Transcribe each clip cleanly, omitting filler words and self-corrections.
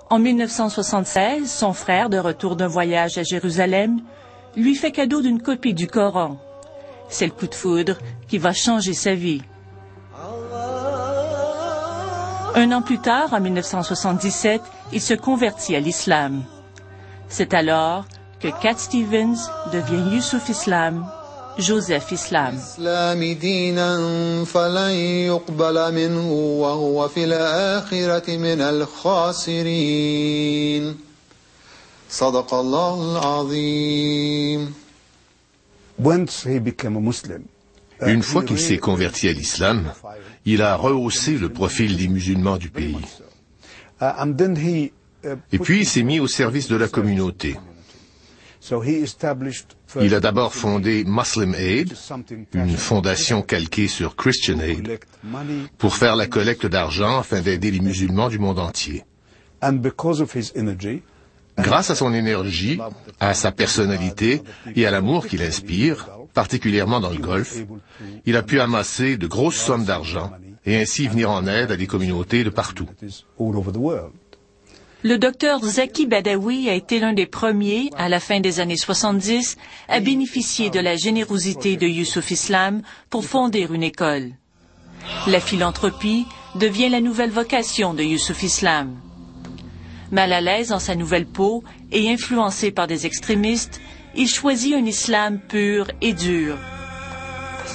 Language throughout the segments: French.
En 1976, son frère, de retour d'un voyage à Jérusalem, lui fait cadeau d'une copie du Coran. C'est le coup de foudre qui va changer sa vie. Un an plus tard, en 1977, il se convertit à l'islam. C'est alors que Cat Stevens devient Yusuf Islam, Joseph Islam. Une fois qu'il s'est converti à l'islam, il a rehaussé le profil des musulmans du pays. Et puis il s'est mis au service de la communauté. Il a d'abord fondé Muslim Aid, une fondation calquée sur Christian Aid, pour faire la collecte d'argent afin d'aider les musulmans du monde entier. Grâce à son énergie, à sa personnalité et à l'amour qu'il inspire, particulièrement dans le Golfe, il a pu amasser de grosses sommes d'argent et ainsi venir en aide à des communautés de partout. Le docteur Zaki Badawi a été l'un des premiers, à la fin des années 70, à bénéficier de la générosité de Yusuf Islam pour fonder une école. La philanthropie devient la nouvelle vocation de Yusuf Islam. Mal à l'aise dans sa nouvelle peau et influencé par des extrémistes, il choisit un islam pur et dur.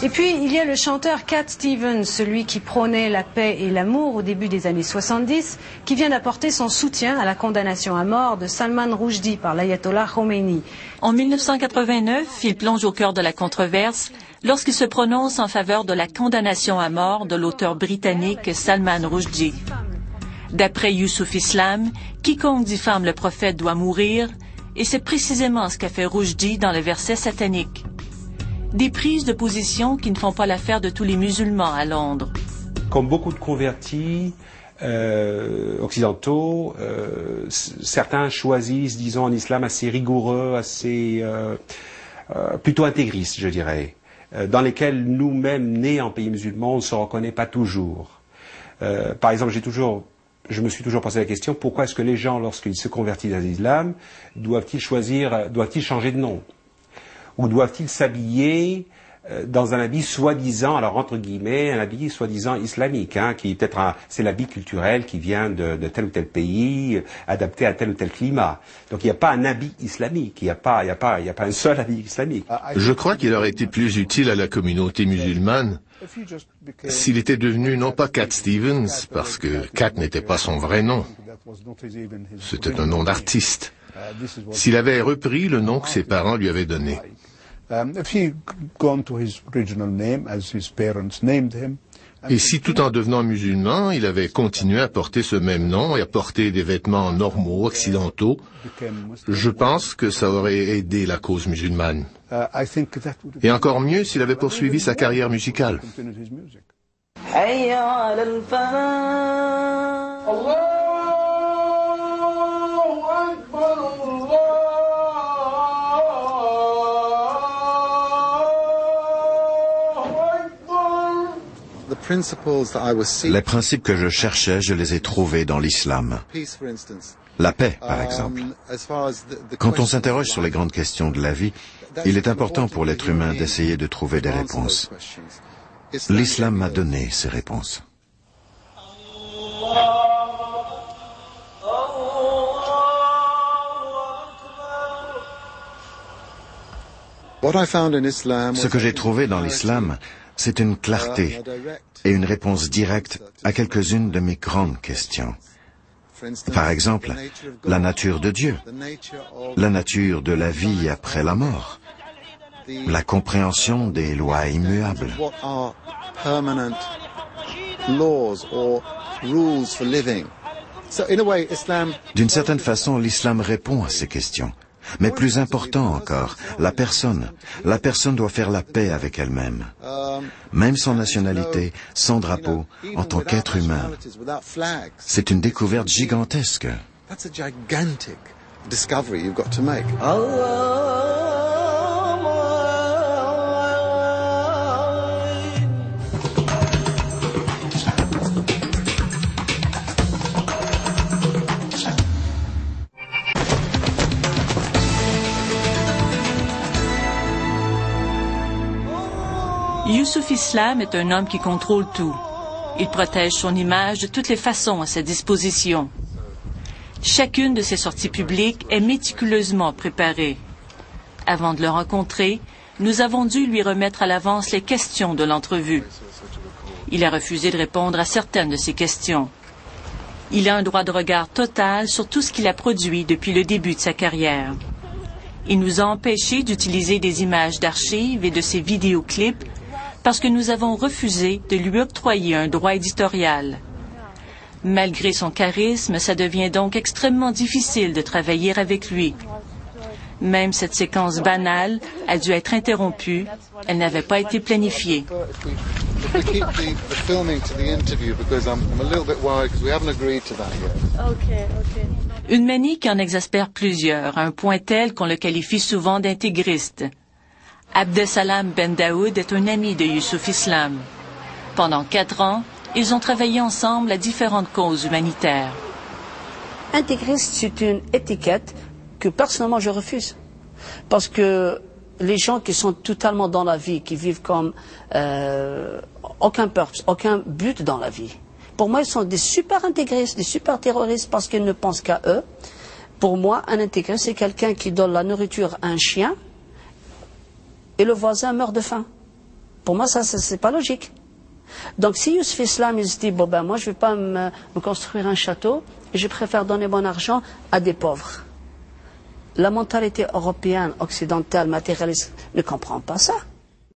Et puis, il y a le chanteur Cat Stevens, celui qui prônait la paix et l'amour au début des années 70, qui vient d'apporter son soutien à la condamnation à mort de Salman Rushdie par l'ayatollah Khomeini. En 1989, il plonge au cœur de la controverse lorsqu'il se prononce en faveur de la condamnation à mort de l'auteur britannique Salman Rushdie. D'après Yusuf Islam, quiconque diffame le prophète doit mourir, et c'est précisément ce qu'a fait Rushdie dans le verset satanique. Des prises de position qui ne font pas l'affaire de tous les musulmans à Londres. Comme beaucoup de convertis occidentaux, certains choisissent, disons, un islam assez rigoureux, assez plutôt intégriste, je dirais, dans lesquels nous-mêmes, nés en pays musulman, on ne se reconnaît pas toujours. Par exemple, je me suis toujours posé la question, pourquoi est-ce que les gens, lorsqu'ils se convertissent à l'islam, doivent-ils changer de nom? Ou doivent-ils s'habiller dans un habit soi-disant, alors entre guillemets, un habit soi-disant islamique, qui peut-être c'est l'habit culturel qui vient de tel ou tel pays, adapté à tel ou tel climat. Donc il n'y a pas un habit islamique, il n'y a pas un seul habit islamique. Je crois qu'il aurait été plus utile à la communauté musulmane s'il était devenu non pas Cat Stevens, parce que Cat n'était pas son vrai nom, c'était un nom d'artiste, s'il avait repris le nom que ses parents lui avaient donné. Et si tout en devenant musulman, il avait continué à porter ce même nom et à porter des vêtements normaux, occidentaux, je pense que ça aurait aidé la cause musulmane. Et encore mieux s'il avait poursuivi sa carrière musicale. Les principes que je cherchais, je les ai trouvés dans l'islam. La paix, par exemple. Quand on s'interroge sur les grandes questions de la vie, il est important pour l'être humain d'essayer de trouver des réponses. L'islam m'a donné ces réponses. Ce que j'ai trouvé dans l'islam, c'est une clarté et une réponse directe à quelques-unes de mes grandes questions. Par exemple, la nature de Dieu, la nature de la vie après la mort, la compréhension des lois immuables. D'une certaine façon, l'islam répond à ces questions. Mais plus important encore, la personne doit faire la paix avec elle-même. Même sans nationalité, sans drapeau, en tant qu'être humain. C'est une découverte gigantesque. Youssouf Islam est un homme qui contrôle tout. Il protège son image de toutes les façons à sa disposition. Chacune de ses sorties publiques est méticuleusement préparée. Avant de le rencontrer, nous avons dû lui remettre à l'avance les questions de l'entrevue. Il a refusé de répondre à certaines de ces questions. Il a un droit de regard total sur tout ce qu'il a produit depuis le début de sa carrière. Il nous a empêchés d'utiliser des images d'archives et de ses vidéoclips parce que nous avons refusé de lui octroyer un droit éditorial. Malgré son charisme, ça devient donc extrêmement difficile de travailler avec lui. Même cette séquence banale a dû être interrompue. Elle n'avait pas été planifiée. Une manie qui en exaspère plusieurs, à un point tel qu'on le qualifie souvent d'intégriste. Abdesalam Ben Daoud est un ami de Youssouf Islam. Pendant 4 ans, ils ont travaillé ensemble à différentes causes humanitaires. Intégriste, c'est une étiquette que personnellement je refuse. Parce que les gens qui sont totalement dans la vie, qui vivent comme aucun purpose, aucun but dans la vie, pour moi ils sont des super intégristes, des super terroristes parce qu'ils ne pensent qu'à eux. Pour moi, un intégriste, c'est quelqu'un qui donne la nourriture à un chien et le voisin meurt de faim. Pour moi, ça, c'est pas logique. Donc si Youssouf Islam il se dit bon ben moi je vais pas me construire un château, je préfère donner mon argent à des pauvres. La mentalité européenne, occidentale, matérialiste ne comprend pas ça.